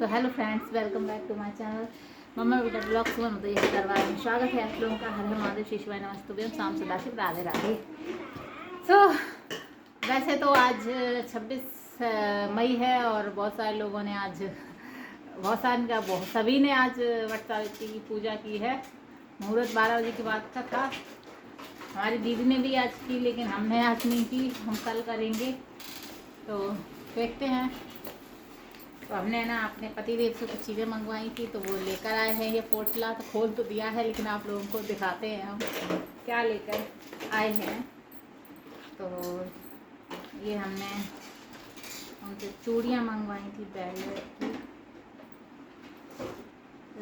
तो hello friends, welcome back to my channel मम्मा बेटा ब्लॉग्स में मतलब ये दरबार में स्वागत है आप लोगों का। हर हर महादेव, श्री शिवाय नमस्तुभ्यम, शाम सदाशिव, राधे राधे। तो वैसे तो आज 26 मई है और बहुत सारे लोगों ने आज सभी ने आज वट सावित्री की पूजा की है। मुहूर्त 12 बजे के बाद का था। हमारी दीदी ने भी आज की, लेकिन हमने आज नहीं की, हम कल करेंगे। तो देखते हैं। तो हमने ना अपने पतिदेव से कुछ चीज़ें मंगवाई थी, तो वो लेकर आए हैं। ये पोटला तो खोल तो दिया है, लेकिन आप लोगों को दिखाते हैं हम क्या लेकर आए हैं। तो ये हमने उनसे चूड़ियाँ मंगवाई थी वेलवेट की,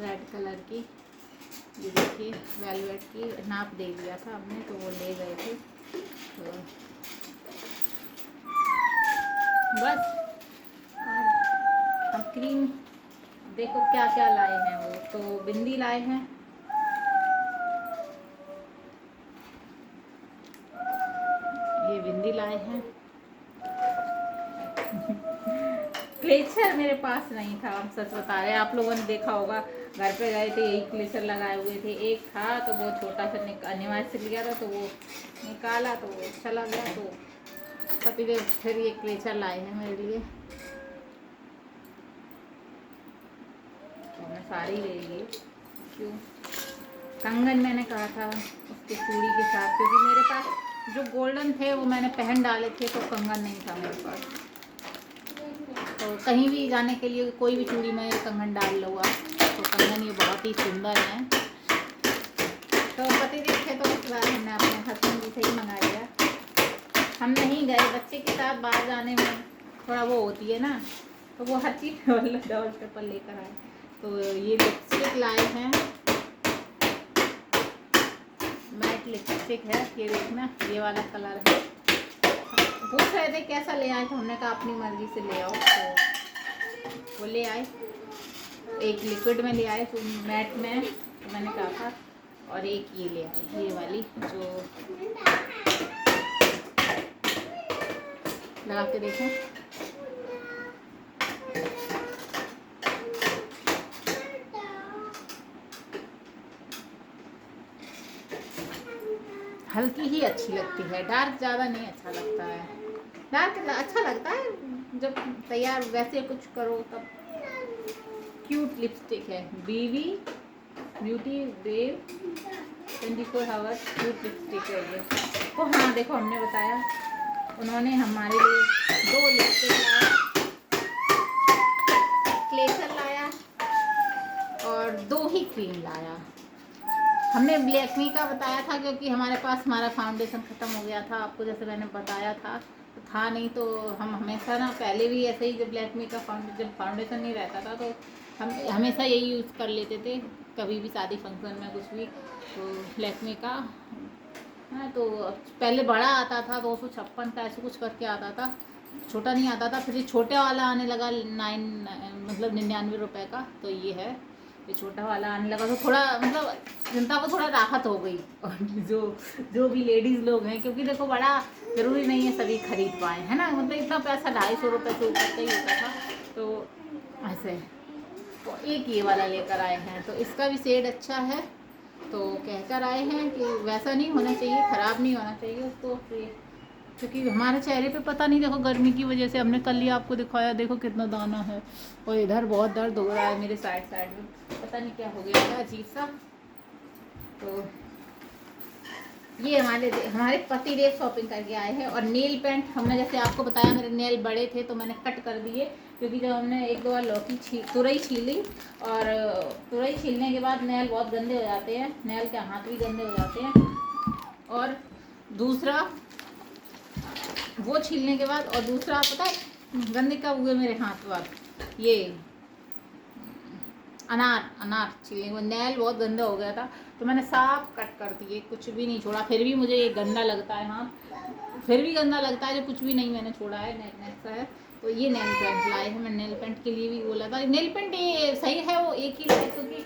रेड कलर की। ये देखिए वेलवेट की, नाप दे दिया था हमने, तो वो ले गए थे। तो बस हम क्रीम देखो क्या क्या लाए हैं। वो तो बिंदी लाए हैं, ये बिंदी लाए हैं। क्लेचर मेरे पास नहीं था, हम सच बता रहे हैं। आप लोगों ने देखा होगा, घर पे गए थे, यही क्लेचर लगाए हुए थे। एक था तो वो छोटा सा अनिवार्य से लिया था, तो वो निकाला तो वो चला गया। तो पतिदेव फिर ये क्लेचर लाए हैं मेरे लिए। मैं साड़ी ले ली। क्यों? कंगन मैंने कहा था उसके चूड़ी के साथ, क्योंकि मेरे पास जो गोल्डन थे वो मैंने पहन डाले थे, तो कंगन नहीं था मेरे पास। तो कहीं भी जाने के लिए कोई भी चूड़ी में कंगन डाल लो आप, तो कंगन ये बहुत ही सुंदर है। तो पतिदेव थे तो इस बार हमने अपने हस्बैंड जी से ही मंगा लिया। हम नहीं गए, बच्चे के साथ बाहर जाने में थोड़ा वो होती है ना, तो वो हर चीज़ डबल ट्रिपल लेकर आए। तो ये लिपस्टिक लाए हैं, मैट लिपस्टिक है। ये देखना, ये वाला कलर है। पूछ रहे थे कैसा ले आए, तो हमने कहा अपनी मर्जी से ले आओ। तो वो ले आए, एक लिक्विड में ले आए, तो मैट में तो मैंने कहा था। और एक ये ले आए, ये वाली जो लगा के देखें। हल्की ही अच्छी लगती है, डार्क ज़्यादा नहीं अच्छा लगता है। डार्क अच्छा लगता है जब तैयार वैसे कुछ करो तब। क्यूट लिपस्टिक है, बीवी beauty wave 24 hours cute lipstick है ये। तो हाँ देखो, हमने बताया, उन्होंने हमारे लिए 2 लिपस्टिक लाया, क्लेचर लाया और 2 ही क्रीम लाया। हमने लैक्मे का बताया था, क्योंकि हमारे पास हमारा फाउंडेशन ख़त्म हो गया था। आपको जैसे मैंने बताया था, तो था नहीं। तो हम हमेशा ना, पहले भी ऐसे ही, जब लैक्मे का जब फाउंडेशन नहीं रहता था, तो हम हमेशा यही यूज़ कर लेते थे। कभी भी शादी फंक्शन में कुछ भी, तो लैक्मे का हाँ। तो पहले बड़ा आता था 256 का, ऐसे कुछ करके आता था, छोटा नहीं आता था। फिर ये छोटा वाला आने लगा 99 रुपये का। तो ये है, ये छोटा वाला आने लगा, तो थोड़ा मतलब जनता को थोड़ा राहत हो गई। और जो भी लेडीज़ लोग हैं, क्योंकि देखो बड़ा ज़रूरी नहीं है सभी खरीद पाए, है ना। मतलब इतना पैसा 250 रुपये से ऊपर का ही होता था। तो ऐसे तो एक ये वाला लेकर आए हैं, तो इसका भी शेड अच्छा है। तो कहकर आए हैं कि वैसा नहीं होना चाहिए, ख़राब नहीं होना चाहिए उसको, क्योंकि हमारे चेहरे पे पता नहीं, देखो गर्मी की वजह से हमने कल ही आपको दिखाया, देखो कितना दाना है। और इधर बहुत दर्द हो रहा है मेरे साइड में, पता नहीं क्या हो गया है अजीब सा। तो ये हमारे पतिदेव शॉपिंग करके आए हैं। और नेल पेंट, हमने जैसे आपको बताया मेरे नेल बड़े थे, तो मैंने कट कर दिए, क्योंकि जब हमने एक दो बार तुरई छीली, और तुरई छीलने के बाद नेल बहुत गंदे हो जाते हैं, नेल के हाथ भी गंदे हो जाते हैं। और दूसरा वो छीलने के बाद, और दूसरा पता है गंदे कब हुए मेरे हाथ वाल, ये अनार छीलने के बाद नेल बहुत गंदा हो गया था, तो मैंने साफ कट कर दिए, कुछ भी नहीं छोड़ा। फिर भी मुझे ये गंदा लगता है हाथ, फिर भी गंदा लगता है, जो कुछ भी नहीं मैंने छोड़ा है, नेल सा है। तो ये नेल पेंट लाए हैं। मैं नेल पेंट के लिए भी बोला था, नेल पेंट ये सही है, वो एक ही लाए, क्योंकि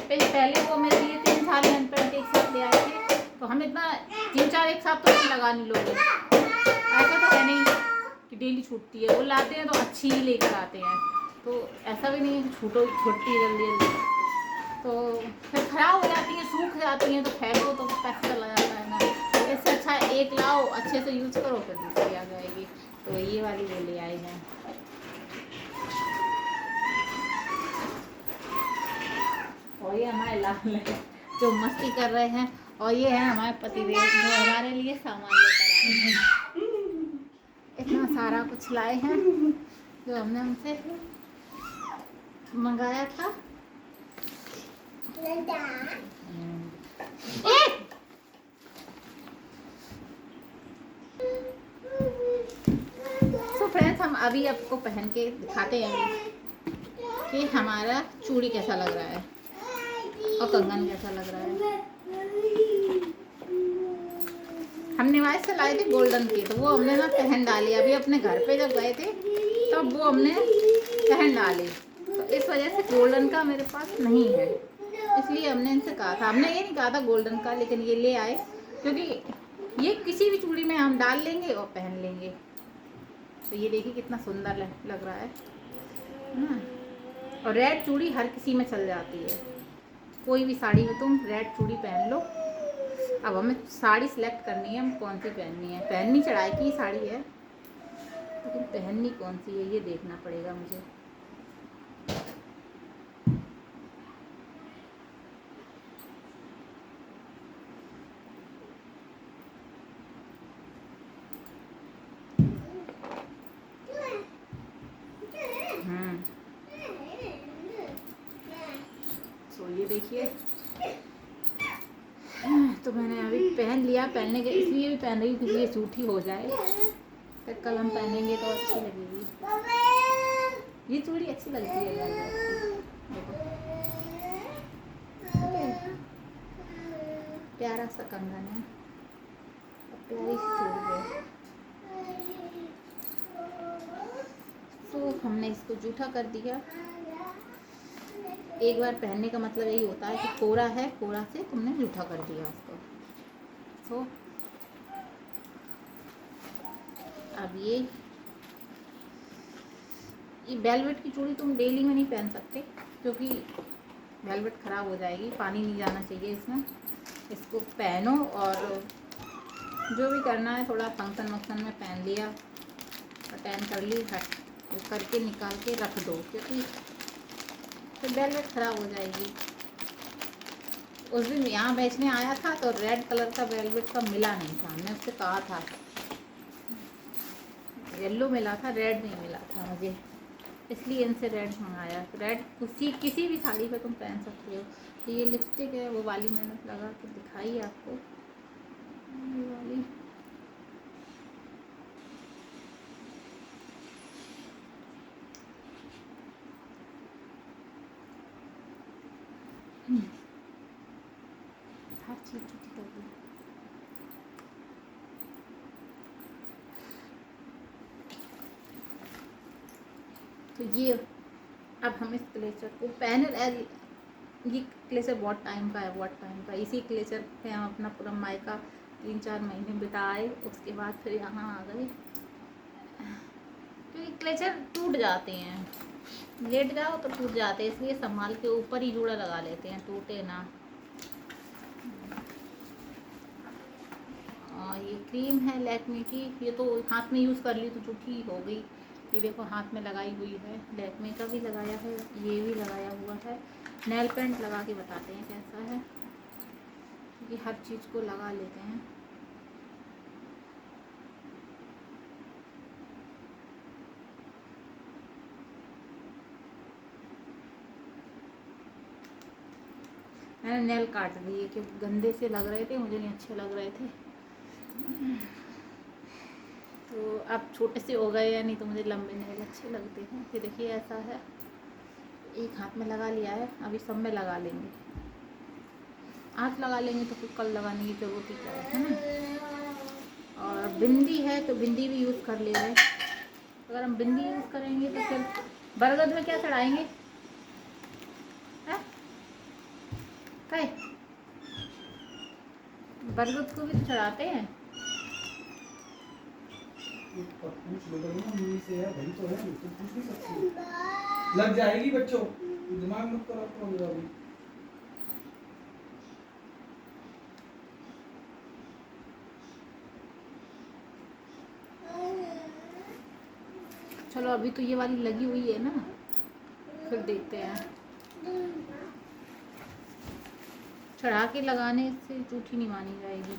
पहले वो मेरे लिए 3 साल नेल पेंट एक साथ ले आए थे। तो हम इतना 3-4 एक साथ तो नहीं लगा नहीं लोगे, ऐसा तो है नहीं कि डेली छूटती है। वो लाते हैं तो अच्छी ही लेकर आते हैं। तो ऐसा भी नहीं है कि छुट्टी जल्दी जल्दी, तो फिर खराब हो जाती हैं, सूख जाती हैं, तो फेंको तो पैसा चला जाता है ना। इससे अच्छा एक लाओ, अच्छे से यूज़ करो, फिर दूसरी आ जाएगी। तो ये वाली वो ले आए हैं। और ये हमारे लाल है जो मस्ती कर रहे हैं, और ये है हमारे पतिदेव जो हमारे लिए सामान लेकर आए हैं। इतना सारा कुछ लाए हैं जो हमने उनसे मंगाया था। सो फ्रेंड्स, हम अभी आपको पहन के दिखाते हैं कि हमारा चूड़ी कैसा लग रहा है और कंगन कैसा लग रहा है। हमने वाइस से लाए थे गोल्डन की, तो वो हमने ना पहन डाली। अभी अपने घर पे जब गए थे तब वो हमने पहन डाली, तो इस वजह से गोल्डन का मेरे पास नहीं है। इसलिए हमने इनसे कहा था, हमने ये नहीं कहा था गोल्डन का, लेकिन ये ले आए क्योंकि ये किसी भी चूड़ी में हम डाल लेंगे और पहन लेंगे। तो ये देखिए कितना सुंदर लग रहा है ना। और रेड चूड़ी हर किसी में चल जाती है, कोई भी साड़ी में तुम रेड चूड़ी पहन लो। अब हमें साड़ी सिलेक्ट करनी है, हम कौन सी पहननी है। पहननी चढ़ाई की साड़ी है, लेकिन पहननी कौन सी है ये देखना पड़ेगा मुझे। तो ये देखिए, तो मैंने अभी पहन लिया। पहनने के इसलिए भी पहन रही हूँ क्योंकि ये सूठी हो जाए, फिर कल हम पहनेंगे तो अच्छी लगेगी। ये चूड़ी अच्छी लगती है, प्यारा सा कंगन है, प्यारी सी चूड़ी है। तो हमने इसको जूठा कर दिया। एक बार पहनने का मतलब यही होता है कि कोरा है, कोरा से तुमने जूठा कर दिया उसको। तो अब ये वेलवेट की चूड़ी तुम डेली में नहीं पहन सकते, क्योंकि वेलवेट ख़राब हो जाएगी, पानी नहीं जाना चाहिए इसमें। इसको पहनो और जो भी करना है, थोड़ा फंक्शन वंक्शन में पहन लिया, अटेंड कर ली, हट करके निकाल के रख दो, क्योंकि फिर वेलवेट ख़राब हो जाएगी। उस दिन यहाँ बेचने आया था तो रेड कलर का वेलवेट का मिला नहीं था, हमने उससे कहा था, येलो मिला था, रेड नहीं मिला था मुझे, इसलिए इनसे रेड मंगाया। रेड किसी भी साड़ी पे तुम पहन सकते हो। तो ये लिपस्टिक है, वो वाली मैंने लगा के दिखाई आपको, ये वाली। हर चीज़ छुट्टी कर दी। तो ये अब हम इस क्लेचर को पहन, ये क्लेचर बहुत टाइम का है, बहुत टाइम का। इसी क्लेचर पे हम अपना पूरा मायका 3-4 महीने बिताए, उसके बाद फिर यहाँ आ गए, क्योंकि क्लेचर टूट जाते हैं, लेट जाओ तो टूट जाते हैं, इसलिए संभाल के ऊपर ही जूड़ा लगा लेते हैं, टूटे ना। ये क्रीम है लैक्मे की, ये तो हाथ में यूज़ कर ली तो जूठी हो गई। ये देखो हाथ में लगाई हुई है, लैक्मे का भी लगाया है, ये भी लगाया हुआ है। नेल पेंट लगा के बताते हैं कैसा है, क्योंकि हर चीज़ को लगा लेते हैं। मैंने नेल काट दिए क्योंकि गंदे से लग रहे थे, मुझे नहीं अच्छे लग रहे थे। तो अब छोटे से हो गए या नहीं, तो मुझे लंबे नेल अच्छे लगते हैं। ये देखिए ऐसा है, एक हाथ में लगा लिया है, अभी सब में लगा लेंगे। आज लगा लेंगे तो फिर कल लगाने की जरूरत ही क्या है ना। और बिंदी है तो बिंदी भी यूज़ कर ले रहे। अगर हम बिंदी यूज़ करेंगे तो फिर बरगद में क्या चढ़ाएंगे, बरगद को भी चढ़ाते हैं। लग जाएगी बच्चों, दिमाग मत करो अपना अभी। चलो अभी तो ये वाली लगी हुई है ना, फिर देखते हैं। चढ़ा के लगाने से जूठी नहीं मानी जाएगी।